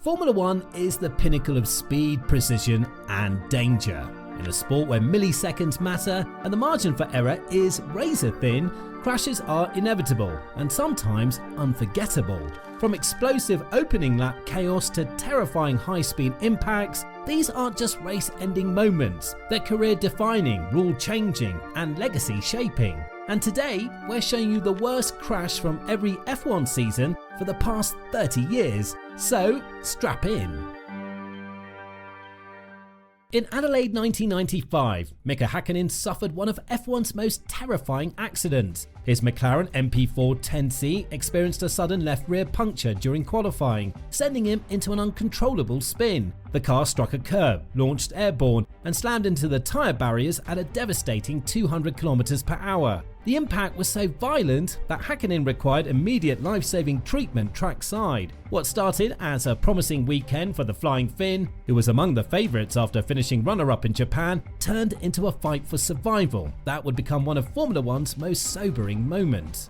Formula One is the pinnacle of speed, precision and danger. In a sport where milliseconds matter and the margin for error is razor thin, crashes are inevitable and sometimes unforgettable. From explosive opening lap chaos to terrifying high-speed impacts, these aren't just race-ending moments, they're career-defining, rule-changing and legacy-shaping. And today, we're showing you the worst crash from every F1 season for the past 30 years, so strap in. In Adelaide 1995, Mika Hakkinen suffered one of F1's most terrifying accidents. His McLaren MP4 10C experienced a sudden left rear puncture during qualifying, sending him into an uncontrollable spin. The car struck a curb, launched airborne, and slammed into the tyre barriers at a devastating 200 km/h. The impact was so violent that Hakkinen required immediate life-saving treatment trackside. What started as a promising weekend for the Flying Finn, who was among the favourites after finishing runner-up in Japan, turned into a fight for survival that would become one of Formula One's most sobering moments.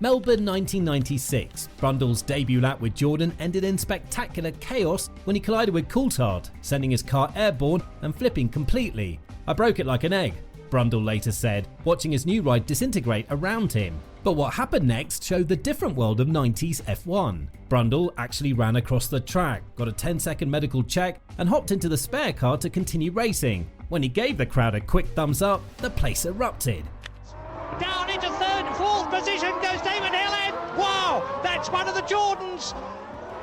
Melbourne 1996. Brundle's debut lap with Jordan ended in spectacular chaos when he collided with Coulthard, sending his car airborne and flipping completely. "I broke it like an egg," Brundle later said, watching his new ride disintegrate around him. But what happened next showed the different world of 90s F1. Brundle actually ran across the track, got a 10-second medical check and hopped into the spare car to continue racing. When he gave the crowd a quick thumbs up, the place erupted. Down into third and fourth position goes David Hill in. Wow, that's one of the Jordans.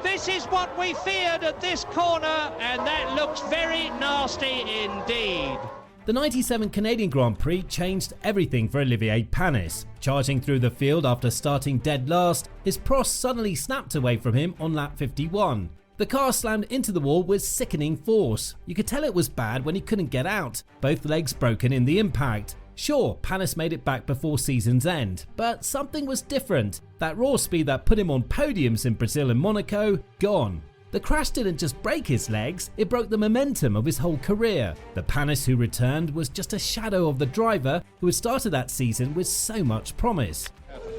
This is what we feared at this corner, and that looks very nasty indeed. The 97 Canadian Grand Prix changed everything for Olivier Panis. Charging through the field after starting dead last, his Prost suddenly snapped away from him on lap 51. The car slammed into the wall with sickening force. You could tell it was bad when he couldn't get out, both legs broken in the impact. Sure, Panis made it back before season's end, but something was different. That raw speed that put him on podiums in Brazil and Monaco, gone. The crash didn't just break his legs, it broke the momentum of his whole career. The Panis who returned was just a shadow of the driver who had started that season with so much promise.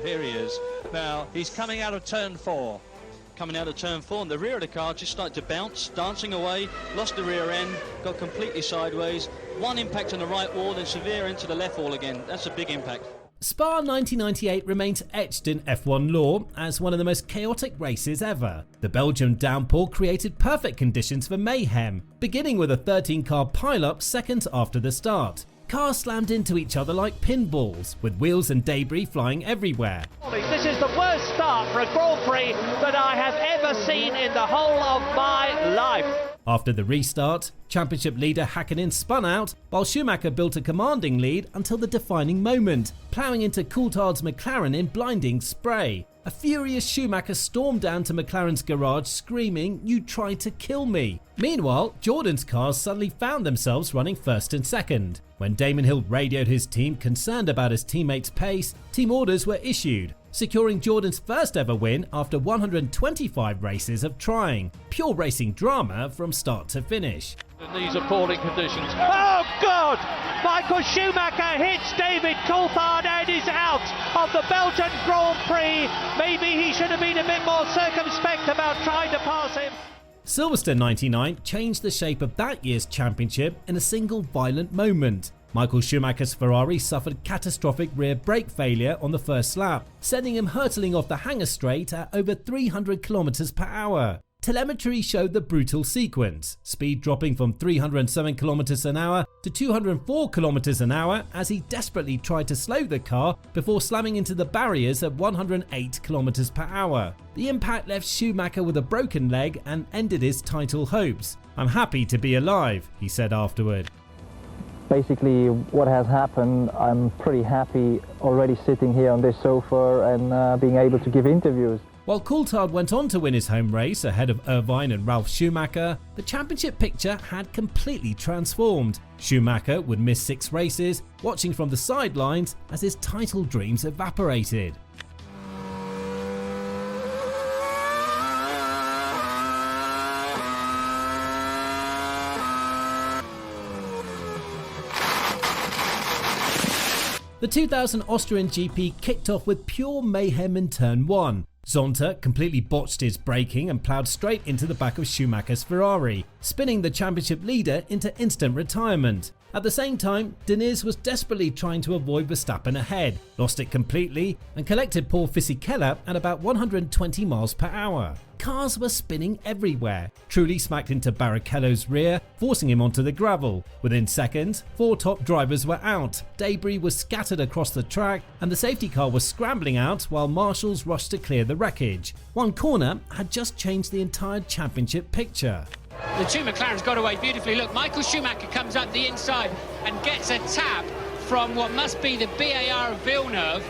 Here he is. Now, he's coming out of turn 4. Coming out of turn 4, and the rear of the car just started to bounce, dancing away, lost the rear end, got completely sideways. One impact on the right wall, then severe into the left wall again. That's a big impact. Spa 1998 remains etched in F1 lore as one of the most chaotic races ever. The Belgian downpour created perfect conditions for mayhem, beginning with a 13-car pile-up seconds after the start. Cars slammed into each other like pinballs, with wheels and debris flying everywhere. This is the worst start for a Grand Prix that I have ever seen in the whole of my life. After the restart, championship leader Hakkinen spun out, while Schumacher built a commanding lead until the defining moment, ploughing into Coulthard's McLaren in blinding spray. A furious Schumacher stormed down to McLaren's garage screaming, "You tried to kill me." Meanwhile, Jordan's cars suddenly found themselves running first and second. When Damon Hill radioed his team concerned about his teammates' pace, team orders were issued, securing Jordan's first ever win after 125 races of trying. Pure racing drama from start to finish. In these appalling conditions. Oh God! Michael Schumacher hits David Coulthard and is out of the Belgian Grand Prix. Maybe he should have been a bit more circumspect about trying to pass him. Silverstone 99 changed the shape of that year's championship in a single violent moment. Michael Schumacher's Ferrari suffered catastrophic rear brake failure on the first lap, sending him hurtling off the hangar straight at over 300 km/h. Telemetry showed the brutal sequence, speed dropping from 307 km/h to 204 km/h as he desperately tried to slow the car before slamming into the barriers at 108 km/h. The impact left Schumacher with a broken leg and ended his title hopes. "I'm happy to be alive," he said afterward. Basically, what has happened, I'm pretty happy already sitting here on this sofa and being able to give interviews. While Coulthard went on to win his home race ahead of Irvine and Ralf Schumacher, the championship picture had completely transformed. Schumacher would miss 6 races, watching from the sidelines as his title dreams evaporated. The 2000 Austrian GP kicked off with pure mayhem in turn 1. Zonta completely botched his braking and ploughed straight into the back of Schumacher's Ferrari, spinning the championship leader into instant retirement. At the same time, Diniz was desperately trying to avoid Verstappen ahead, lost it completely and collected Paul Fisichella at about 120 miles per hour. Cars were spinning everywhere. Trulli smacked into Barrichello's rear, forcing him onto the gravel. Within seconds, 4 top drivers were out, debris was scattered across the track and the safety car was scrambling out while marshals rushed to clear the wreckage. One corner had just changed the entire championship picture. The two McLarens got away beautifully. Look, Michael Schumacher comes up the inside and gets a tap from what must be the BAR of Villeneuve.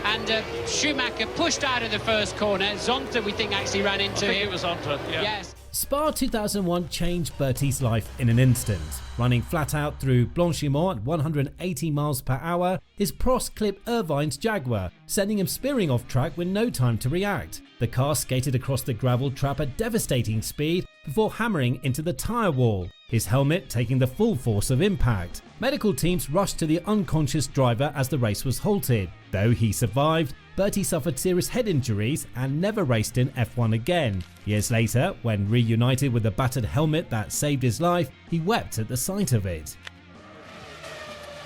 And Schumacher pushed out of the first corner. Zonta, we think, actually ran into him. It was Zonta, yeah. Yes. Spa 2001 changed Burti's life in an instant. Running flat out through Blanchimont at 180 miles per hour, his Prost clipped Irvine's Jaguar, sending him spearing off track with no time to react. The car skated across the gravel trap at devastating speed before hammering into the tyre wall, his helmet taking the full force of impact. Medical teams rushed to the unconscious driver as the race was halted. Though he survived, Burti suffered serious head injuries and never raced in F1 again. Years later, when reunited with the battered helmet that saved his life, he wept at the sight of it.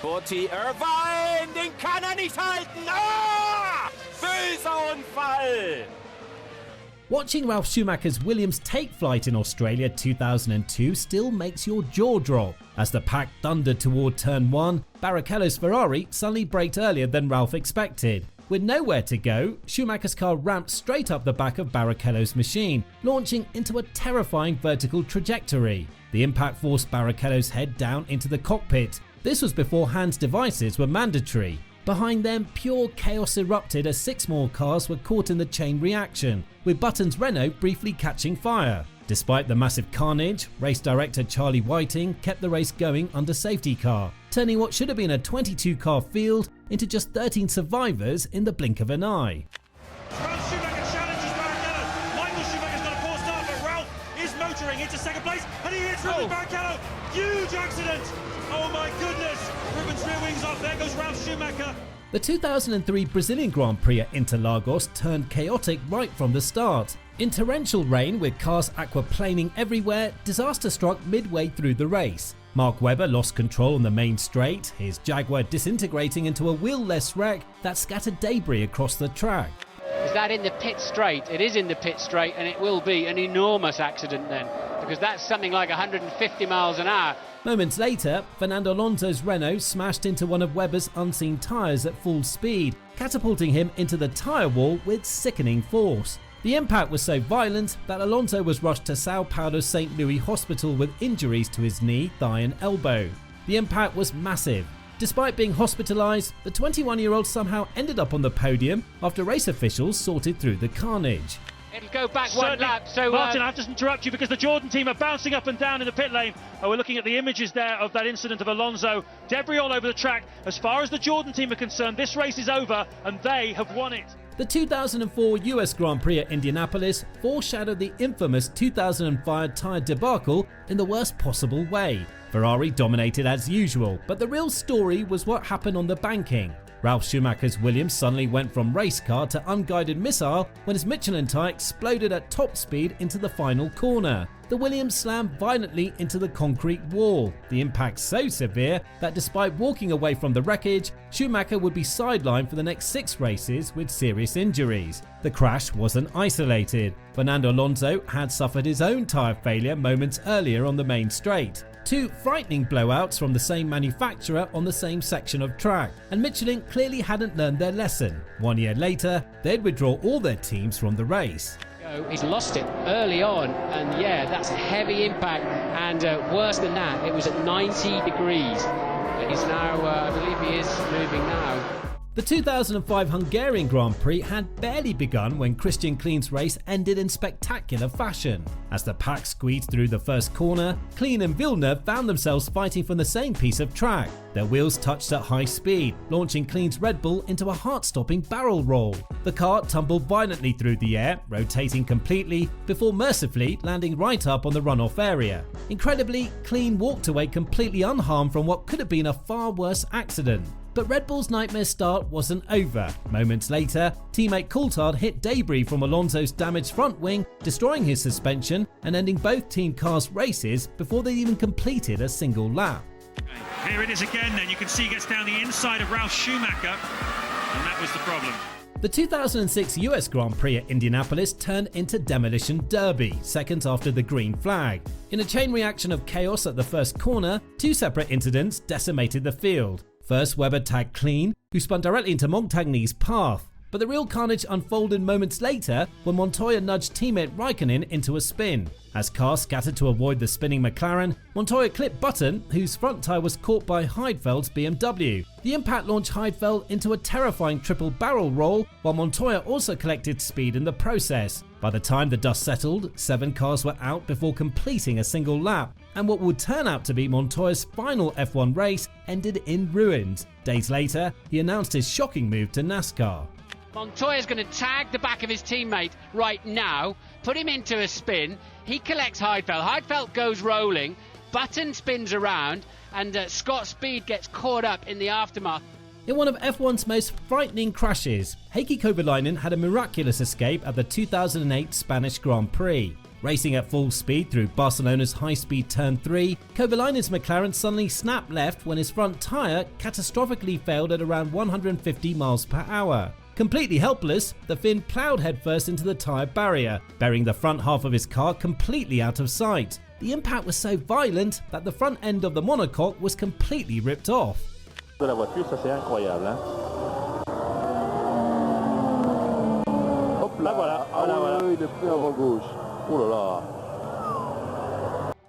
Burti, Irvine, den kann nicht halten! Ah! Böser Unfall! Watching Ralf Schumacher's Williams take flight in Australia 2002 still makes your jaw drop. As the pack thundered toward turn 1, Barrichello's Ferrari suddenly braked earlier than Ralf expected. With nowhere to go, Schumacher's car ramped straight up the back of Barrichello's machine, launching into a terrifying vertical trajectory. The impact forced Barrichello's head down into the cockpit. This was before hands devices were mandatory. Behind them, pure chaos erupted as 6 more cars were caught in the chain reaction, with Button's Renault briefly catching fire. Despite the massive carnage, race director Charlie Whiting kept the race going under safety car, turning what should have been a 22-car field into just 13 survivors in the blink of an eye. Ralf Schumacher challenges Barrichello. Michael Schumacher's got a poor start, but Ralf is motoring into second place, and he hits Ruben Barrichello. Huge accident! Oh my goodness! Ruben's rear wings off. There goes Ralf Schumacher. The 2003 Brazilian Grand Prix at Interlagos turned chaotic right from the start. In torrential rain with cars aquaplaning everywhere, disaster struck midway through the race. Mark Webber lost control on the main straight, his Jaguar disintegrating into a wheel-less wreck that scattered debris across the track. Is that in the pit straight? It is in the pit straight, and it will be an enormous accident then, because that's something like 150 miles an hour. Moments later, Fernando Alonso's Renault smashed into one of Webber's unseen tyres at full speed, catapulting him into the tyre wall with sickening force. The impact was so violent that Alonso was rushed to Sao Paulo's St. Louis hospital with injuries to his knee, thigh and elbow. The impact was massive. Despite being hospitalised, the 21-year-old somehow ended up on the podium after race officials sorted through the carnage. It'll go back one lap. So Martin, I have to interrupt you because the Jordan team are bouncing up and down in the pit lane. We're looking at the images there of that incident of Alonso. Debris all over the track. As far as the Jordan team are concerned, this race is over and they have won it. The 2004 US Grand Prix at Indianapolis foreshadowed the infamous 2005 tyre debacle in the worst possible way. Ferrari dominated as usual, but the real story was what happened on the banking. Ralf Schumacher's Williams suddenly went from race car to unguided missile when his Michelin tyre exploded at top speed into the final corner. The Williams slammed violently into the concrete wall, the impact so severe that despite walking away from the wreckage, Schumacher would be sidelined for the next 6 races with serious injuries. The crash wasn't isolated. Fernando Alonso had suffered his own tyre failure moments earlier on the main straight. 2 frightening blowouts from the same manufacturer on the same section of track, and Michelin clearly hadn't learned their lesson. 1 year later, they'd withdraw all their teams from the race. he's lost it early on, and yeah, that's a heavy impact, and worse than that, it was at 90 degrees. He's now, I believe he is moving now. The 2005 Hungarian Grand Prix had barely begun when Christian Klein's race ended in spectacular fashion. As the pack squeezed through the first corner, Klein and Villeneuve found themselves fighting for the same piece of track. Their wheels touched at high speed, launching Klein's Red Bull into a heart-stopping barrel roll. The car tumbled violently through the air, rotating completely, before mercifully landing right up on the runoff area. Incredibly, Klein walked away completely unharmed from what could have been a far worse accident. But Red Bull's nightmare start wasn't over. Moments later, teammate Coulthard hit debris from Alonso's damaged front wing, destroying his suspension and ending both team cars' races before they even completed a single lap. Here it is again then. You can see he gets down the inside of Ralf Schumacher, and that was the problem. The 2006 US Grand Prix at Indianapolis turned into Demolition Derby, seconds after the green flag. In a chain reaction of chaos at the first corner, two separate incidents decimated the field. First, Webber tagged Clean, who spun directly into Montagny's path. But the real carnage unfolded moments later when Montoya nudged teammate Raikkonen into a spin. As cars scattered to avoid the spinning McLaren, Montoya clipped Button, whose front tyre was caught by Heidfeld's BMW. The impact launched Heidfeld into a terrifying triple barrel roll, while Montoya also collected speed in the process. By the time the dust settled, 7 cars were out before completing a single lap, and what would turn out to be Montoya's final F1 race ended in ruins. Days later, he announced his shocking move to NASCAR. Montoya's going to tag the back of his teammate right now, put him into a spin. He collects Heidfeld. Heidfeld goes rolling, Button spins around, and Scott Speed gets caught up in the aftermath. In one of F1's most frightening crashes, Heikki Kovalainen had a miraculous escape at the 2008 Spanish Grand Prix. Racing at full speed through Barcelona's high-speed turn 3, Kovalainen's McLaren suddenly snapped left when his front tyre catastrophically failed at around 150 miles per hour. Completely helpless, the Finn ploughed headfirst into the tyre barrier, burying the front half of his car completely out of sight. The impact was so violent that the front end of the monocoque was completely ripped off. De la voiture, ça c'est incroyable, hein. Hop là, voilà. Ah oui, il est pris avant gauche. Oh là là.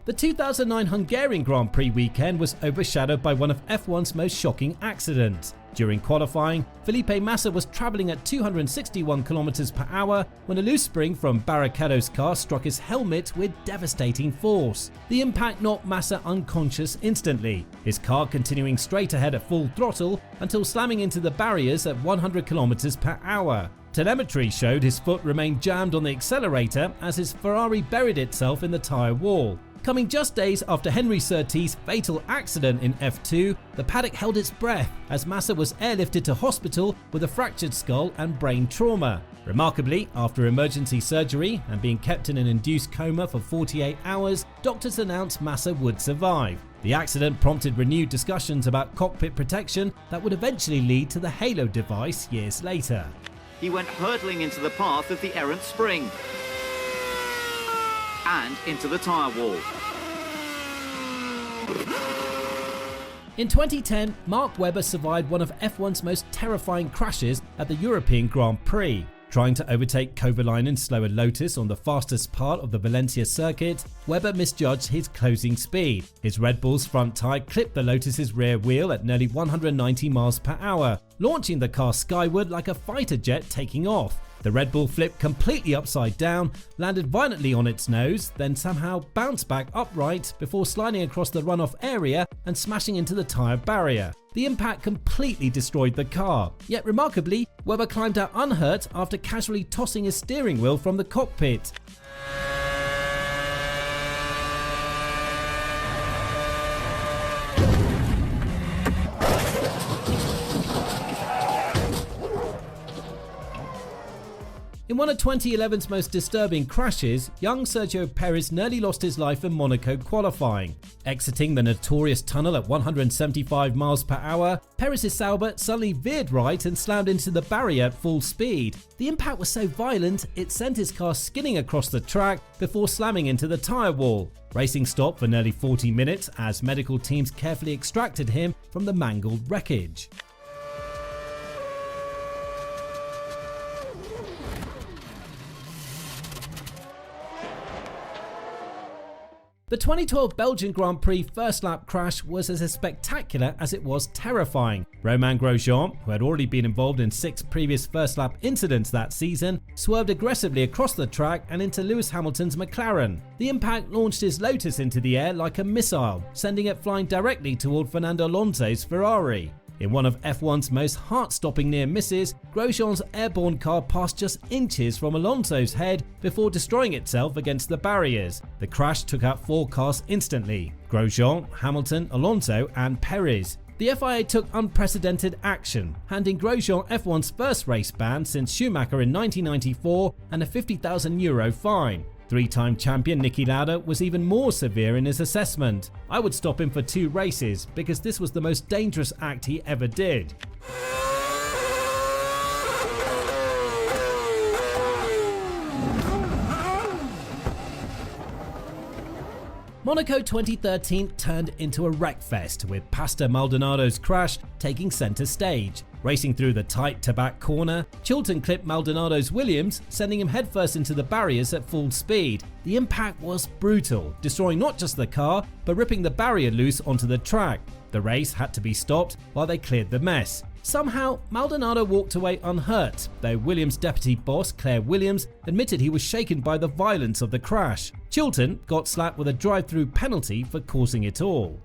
The 2009 Hungarian Grand Prix weekend was overshadowed by one of F1's most shocking accidents. During qualifying, Felipe Massa was travelling at 261 km per hour when a loose spring from Barrichello's car struck his helmet with devastating force. The impact knocked Massa unconscious instantly, his car continuing straight ahead at full throttle until slamming into the barriers at 100 km per hour. Telemetry showed his foot remained jammed on the accelerator as his Ferrari buried itself in the tyre wall. Coming just days after Henry Surtees' fatal accident in F2, the paddock held its breath as Massa was airlifted to hospital with a fractured skull and brain trauma. Remarkably, after emergency surgery and being kept in an induced coma for 48 hours, doctors announced Massa would survive. The accident prompted renewed discussions about cockpit protection that would eventually lead to the Halo device years later. He went hurtling into the path of the errant spring and into the tyre wall. In 2010, Mark Webber survived one of F1's most terrifying crashes at the European Grand Prix. Trying to overtake Kovalainen's slower Lotus on the fastest part of the Valencia circuit, Webber misjudged his closing speed. His Red Bull's front tyre clipped the Lotus's rear wheel at nearly 190 miles per hour, launching the car skyward like a fighter jet taking off. The Red Bull flipped completely upside down, landed violently on its nose, then somehow bounced back upright before sliding across the runoff area and smashing into the tyre barrier. The impact completely destroyed the car, yet remarkably, Webber climbed out unhurt after casually tossing his steering wheel from the cockpit. In one of 2011's most disturbing crashes, young Sergio Perez nearly lost his life in Monaco qualifying. Exiting the notorious tunnel at 175 miles per hour, Perez's Sauber suddenly veered right and slammed into the barrier at full speed. The impact was so violent, it sent his car skidding across the track before slamming into the tyre wall. Racing stopped for nearly 40 minutes as medical teams carefully extracted him from the mangled wreckage. The 2012 Belgian Grand Prix first lap crash was as spectacular as it was terrifying. Romain Grosjean, who had already been involved in 6 previous first lap incidents that season, swerved aggressively across the track and into Lewis Hamilton's McLaren. The impact launched his Lotus into the air like a missile, sending it flying directly toward Fernando Alonso's Ferrari. In one of F1's most heart-stopping near misses, Grosjean's airborne car passed just inches from Alonso's head before destroying itself against the barriers. The crash took out 4 cars instantly: Grosjean, Hamilton, Alonso and Perez. The FIA took unprecedented action, handing Grosjean F1's first race ban since Schumacher in 1994 and a €50,000 fine. Three-time champion Niki Lauda was even more severe in his assessment. I would stop him for 2 races because this was the most dangerous act he ever did. Monaco 2013 turned into a wreckfest, with Pastor Maldonado's crash taking centre stage. Racing through the tight Debacle corner, Chilton clipped Maldonado's Williams, sending him headfirst into the barriers at full speed. The impact was brutal, destroying not just the car, but ripping the barrier loose onto the track. The race had to be stopped while they cleared the mess. Somehow, Maldonado walked away unhurt, though Williams' deputy boss, Claire Williams, admitted he was shaken by the violence of the crash. Chilton got slapped with a drive-through penalty for causing it all.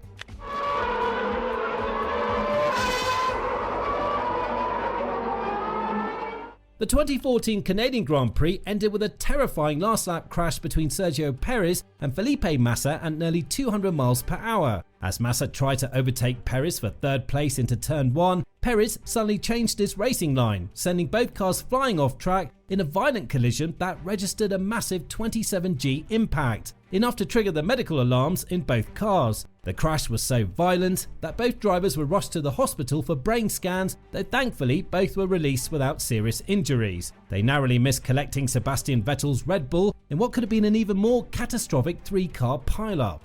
The 2014 Canadian Grand Prix ended with a terrifying last-lap crash between Sergio Perez and Felipe Massa at nearly 200 miles per hour. As Massa tried to overtake Perez for third place into turn 1, Perez suddenly changed his racing line, sending both cars flying off track in a violent collision that registered a massive 27G impact, enough to trigger the medical alarms in both cars. The crash was so violent that both drivers were rushed to the hospital for brain scans, though thankfully both were released without serious injuries. They narrowly missed collecting Sebastian Vettel's Red Bull in what could have been an even more catastrophic 3-car pileup.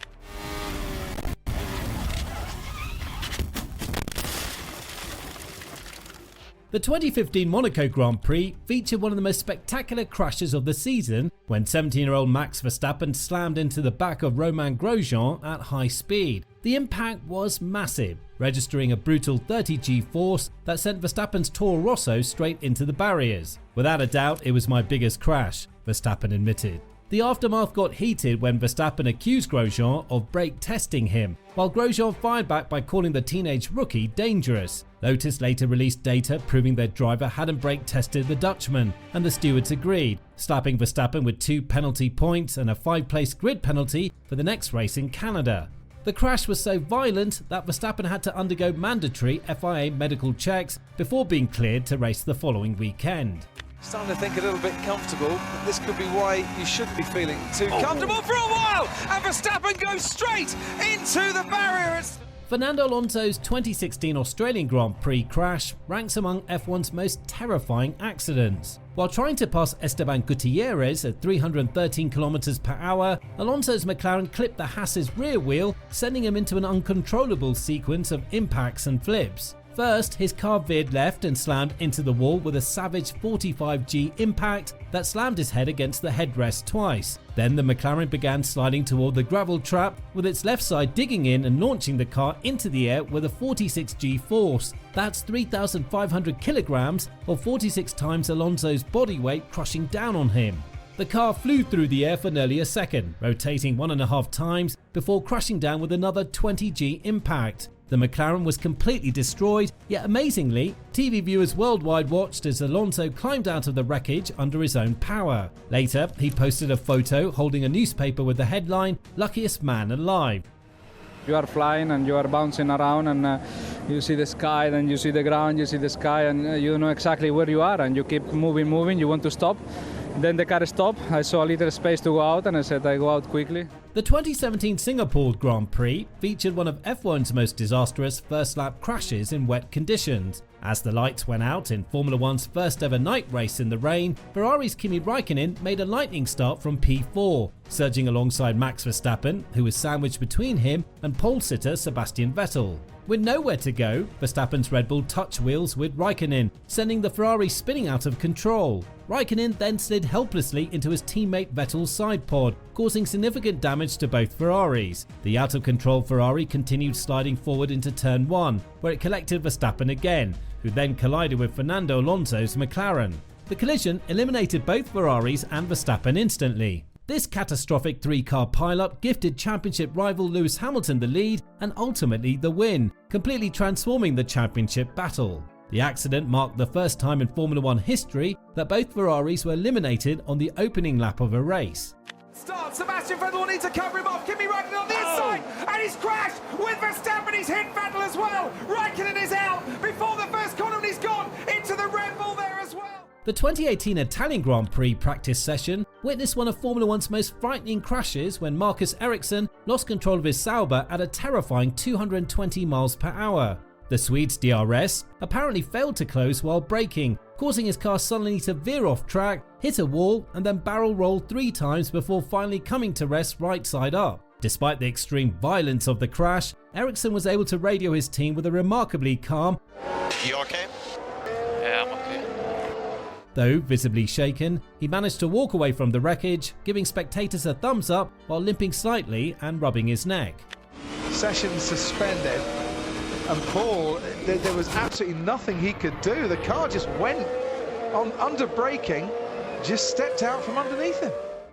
The 2015 Monaco Grand Prix featured one of the most spectacular crashes of the season when 17-year-old Max Verstappen slammed into the back of Romain Grosjean at high speed. The impact was massive, registering a brutal 30G force that sent Verstappen's Toro Rosso straight into the barriers. Without a doubt, it was my biggest crash, Verstappen admitted. The aftermath got heated when Verstappen accused Grosjean of brake testing him, while Grosjean fired back by calling the teenage rookie dangerous. Lotus later released data proving their driver hadn't brake tested the Dutchman, and the stewards agreed, slapping Verstappen with 2 penalty points and a 5-place grid penalty for the next race in Canada. The crash was so violent that Verstappen had to undergo mandatory FIA medical checks before being cleared to race the following weekend. Starting to think a little bit comfortable, but this could be why you shouldn't be feeling too comfortable for a while, and Verstappen goes straight into the barrier. Fernando Alonso's 2016 Australian Grand Prix crash ranks among F1's most terrifying accidents. While trying to pass Esteban Gutierrez at 313 km per hour, Alonso's McLaren clipped the Haas's rear wheel, sending him into an uncontrollable sequence of impacts and flips. First, his car veered left and slammed into the wall with a savage 45G impact that slammed his head against the headrest twice. Then the McLaren began sliding toward the gravel trap, with its left side digging in and launching the car into the air with a 46G force. That's 3,500 kilograms, or 46 times Alonso's body weight, crushing down on him. The car flew through the air for nearly a second, rotating 1.5 times before crashing down with another 20G impact. The McLaren was completely destroyed, yet amazingly, TV viewers worldwide watched as Alonso climbed out of the wreckage under his own power. Later, he posted a photo holding a newspaper with the headline, "Luckiest Man Alive." You are flying and you are bouncing around, and you see the sky, then you see the ground, you see the sky, and you know exactly where you are, and you keep moving, you want to stop. Then the car stopped. I saw a little space to go out, and I said I go out quickly. The 2017 Singapore Grand Prix featured one of F1's most disastrous first-lap crashes in wet conditions. As the lights went out in Formula One's first ever night race in the rain, Ferrari's Kimi Raikkonen made a lightning start from P4, surging alongside Max Verstappen, who was sandwiched between him and pole sitter Sebastian Vettel. With nowhere to go, Verstappen's Red Bull touched wheels with Raikkonen, sending the Ferrari spinning out of control. Raikkonen then slid helplessly into his teammate Vettel's side pod, causing significant damage to both Ferraris. The out-of-control Ferrari continued sliding forward into turn 1, where it collected Verstappen again, who then collided with Fernando Alonso's McLaren. The collision eliminated both Ferraris and Verstappen instantly. This catastrophic 3-car pileup gifted championship rival Lewis Hamilton the lead and ultimately the win, completely transforming the championship battle. The accident marked the first time in Formula One history that both Ferraris were eliminated on the opening lap of a race. Start. Sebastian Vettel will need to cover him off. Kimi Raikkonen on the inside, and he's crashed with Verstappen. He's hit Vettel as well. Raikkonen is out before the first corner, and he's gone into the Red Bull there as well. The 2018 Italian Grand Prix practice session witnessed one of Formula One's most frightening crashes when Marcus Ericsson lost control of his Sauber at a terrifying 220 miles per hour. The Swede's DRS apparently failed to close while braking, causing his car suddenly to veer off track, hit a wall, and then barrel roll 3 times before finally coming to rest right side up. Despite the extreme violence of the crash, Ericsson was able to radio his team with a remarkably calm, "You okay?" "Yeah, I'm okay." Though visibly shaken, he managed to walk away from the wreckage, giving spectators a thumbs up while limping slightly and rubbing his neck. Session suspended, and Paul, there was absolutely nothing he could do. The car just went on under braking, just stepped out from underneath him.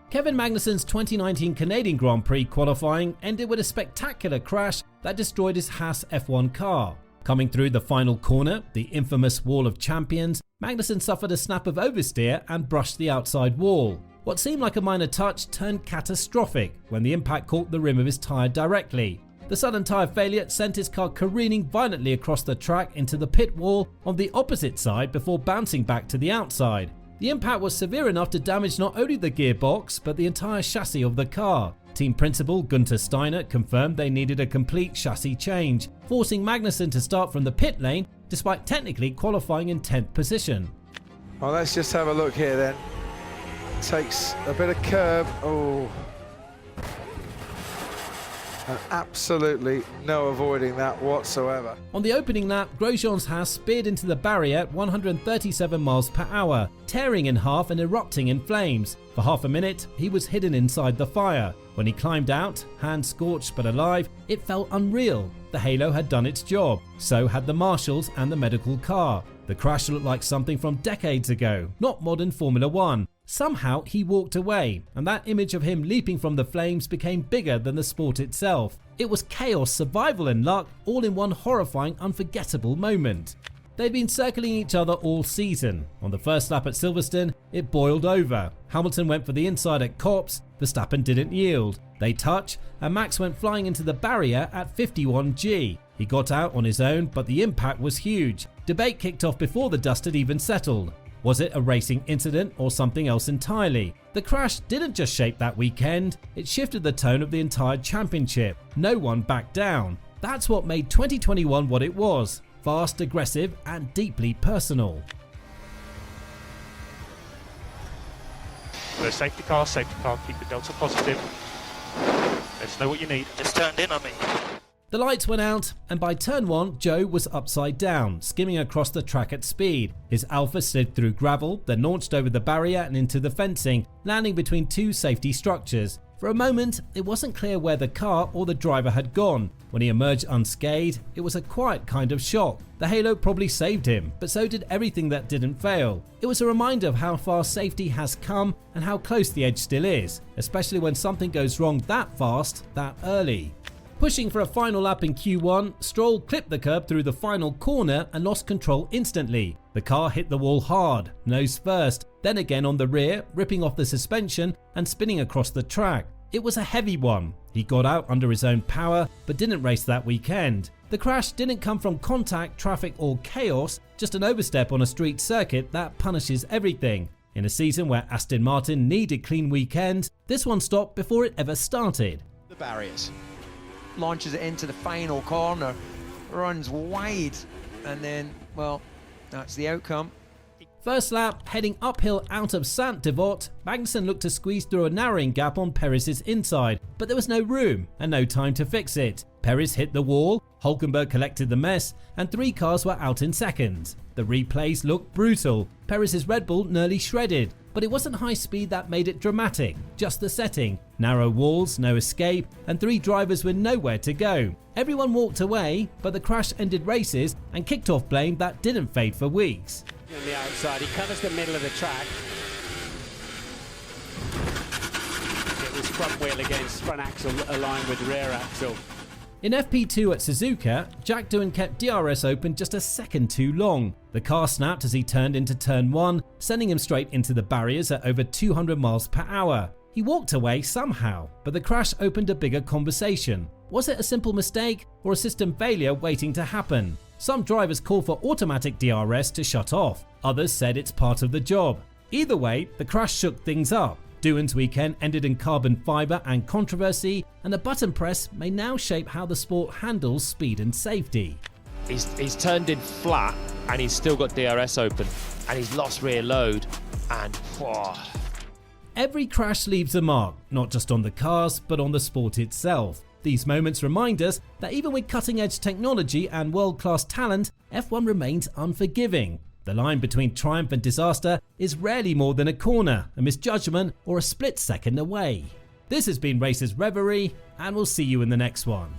Kevin Magnussen's 2019 Canadian Grand Prix qualifying ended with a spectacular crash that destroyed his Haas F1 car. Coming through the final corner, the infamous Wall of Champions, Magnussen suffered a snap of oversteer and brushed the outside wall. What seemed like a minor touch turned catastrophic when the impact caught the rim of his tyre directly. The sudden tyre failure sent his car careening violently across the track into the pit wall on the opposite side before bouncing back to the outside. The impact was severe enough to damage not only the gearbox but the entire chassis of the car. Team principal Gunther Steiner confirmed they needed a complete chassis change, forcing Magnussen to start from the pit lane despite technically qualifying in 10th position. Well, let's just have a look here then. Takes a bit of curb. Oh. And absolutely no avoiding that whatsoever. On the opening lap, Grosjean's Haas speared into the barrier at 137 miles per hour, tearing in half and erupting in flames. For half a minute, he was hidden inside the fire. When he climbed out, hands scorched but alive, it felt unreal. The halo had done its job, so had the marshals and the medical car. The crash looked like something from decades ago, not modern Formula One. Somehow he walked away, and that image of him leaping from the flames became bigger than the sport itself. It was chaos, survival and luck, all in one horrifying, unforgettable moment. They'd been circling each other all season. On the first lap at Silverstone, it boiled over. Hamilton went for the inside at Copse, Verstappen didn't yield. They touch, and Max went flying into the barrier at 51G. He got out on his own, but the impact was huge. Debate kicked off before the dust had even settled. Was it a racing incident or something else entirely? The crash didn't just shape that weekend, it shifted the tone of the entire championship. No one backed down. That's what made 2021 what it was. Fast, aggressive and deeply personal. So safety car, keep the delta positive. Let us know what you need. Just turned in on me. The lights went out, and by turn 1, Zhou was upside down, skimming across the track at speed. His Alfa slid through gravel, then launched over the barrier and into the fencing, landing between 2 safety structures. For a moment, it wasn't clear where the car or the driver had gone. When he emerged unscathed, it was a quiet kind of shock. The halo probably saved him, but so did everything that didn't fail. It was a reminder of how far safety has come and how close the edge still is, especially when something goes wrong that fast, that early. Pushing for a final lap in Q1, Stroll clipped the curb through the final corner and lost control instantly. The car hit the wall hard, nose first, then again on the rear, ripping off the suspension and spinning across the track. It was a heavy one. He got out under his own power, but didn't race that weekend. The crash didn't come from contact, traffic or chaos, just an overstep on a street circuit that punishes everything. In a season where Aston Martin needed clean weekends, this one stopped before it ever started. The barriers. Launches it into the final corner, runs wide, and then, well, that's the outcome. First lap, heading uphill out of Saint-Devote, Magnussen looked to squeeze through a narrowing gap on Perez's inside, but there was no room and no time to fix it. Perez hit the wall, Hülkenberg collected the mess, and 3 cars were out in seconds. The replays looked brutal. Perez's Red Bull nearly shredded, but it wasn't high speed that made it dramatic, just the setting. Narrow walls, no escape, and 3 drivers with nowhere to go. Everyone walked away, but the crash ended races and kicked off blame that didn't fade for weeks. On the outside, he covers the middle of the track. It was front wheel against front axle aligned with rear axle. In FP2 at Suzuka, Jack Doohan kept DRS open just a second too long. The car snapped as he turned into turn 1, sending him straight into the barriers at over 200 miles per hour. He walked away somehow, but the crash opened a bigger conversation. Was it a simple mistake or a system failure waiting to happen? Some drivers called for automatic DRS to shut off. Others said it's part of the job. Either way, the crash shook things up. Doohan's weekend ended in carbon fibre and controversy, and the button press may now shape how the sport handles speed and safety. He's turned in flat and he's still got DRS open and he's lost rear load and Every crash leaves a mark, not just on the cars but on the sport itself. These moments remind us that even with cutting-edge technology and world-class talent, F1 remains unforgiving. The line between triumph and disaster is rarely more than a corner, a misjudgment or a split second away. This has been Racers Reverie, and we'll see you in the next one.